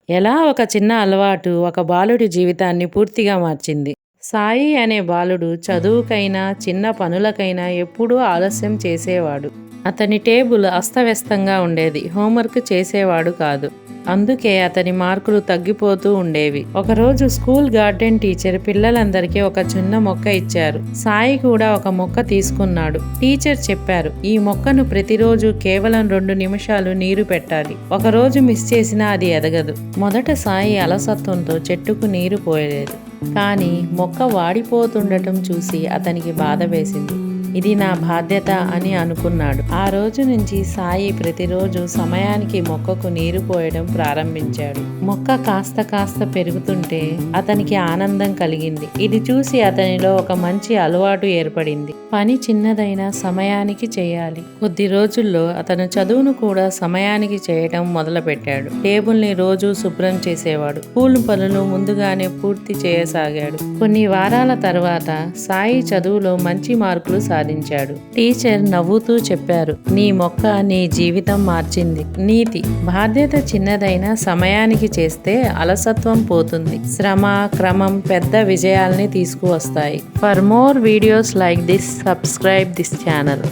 ఎలా ఒక చిన్న అలవాటు ఒక బాలుడి జీవితాన్ని పూర్తిగా మార్చింది. సాయి అనే బాలుడు చదువుకైనా చిన్న పనులకైనా ఎప్పుడూ ఆలస్యం చేసేవాడు. అతని టేబుల్ అస్తవ్యస్తంగా ఉండేది. హోంవర్క్ చేసేవాడు కాదు. అందుకే అతని మార్కులు తగ్గిపోతూ ఉండేవి. ఒకరోజు స్కూల్ గార్డెన్ టీచర్ పిల్లలందరికీ ఒక చిన్న మొక్క ఇచ్చారు. సాయి కూడా ఒక మొక్క తీసుకున్నాడు. టీచర్ చెప్పారు, ఈ మొక్కను ప్రతిరోజు కేవలం 2 నిమిషాలు నీరు పెట్టాలి. ఒకరోజు మిస్ చేసినా అది ఎదగదు. మొదట సాయి అలసత్వంతో చెట్టుకు నీరు పోయలేదు. కానీ మొక్క వాడిపోతుండటం చూసి అతనికి బాధ వేసింది. ఇది నా బాధ్యత అని అనుకున్నాడు. ఆ రోజు నుంచి సాయి ప్రతిరోజు సమయానికి మొక్కకు నీరు పోయడం ప్రారంభించాడు. మొక్క కాస్త కాస్త పెరుగుతుంటే అతనికి ఆనందం కలిగింది. ఇది చూసి అతనిలో ఒక మంచి అలవాటు ఏర్పడింది. పని చిన్నదైనా సమయానికి చేయాలి. కొద్ది రోజుల్లో అతను చదువును కూడా సమయానికి చేయటం మొదలుపెట్టాడు. టేబుల్ని రోజు శుభ్రం చేసేవాడు. స్కూల్ పనులు ముందుగానే పూర్తి చేయసాగాడు. కొన్ని వారాల తర్వాత సాయి చదువులో మంచి మార్కులు సాధించాడు. టీచర్ నవ్వుతూ చెప్పారు, నీ మొక్క నీ జీవితం మార్చింది. నీతి: బాధ్యత చిన్నదైనా సమయానికి చేస్తే అలసత్వం పోతుంది. శ్రమ, క్రమం పెద్ద విజయాల్ని తీసుకువస్తాయి. For more videos like this, subscribe this channel.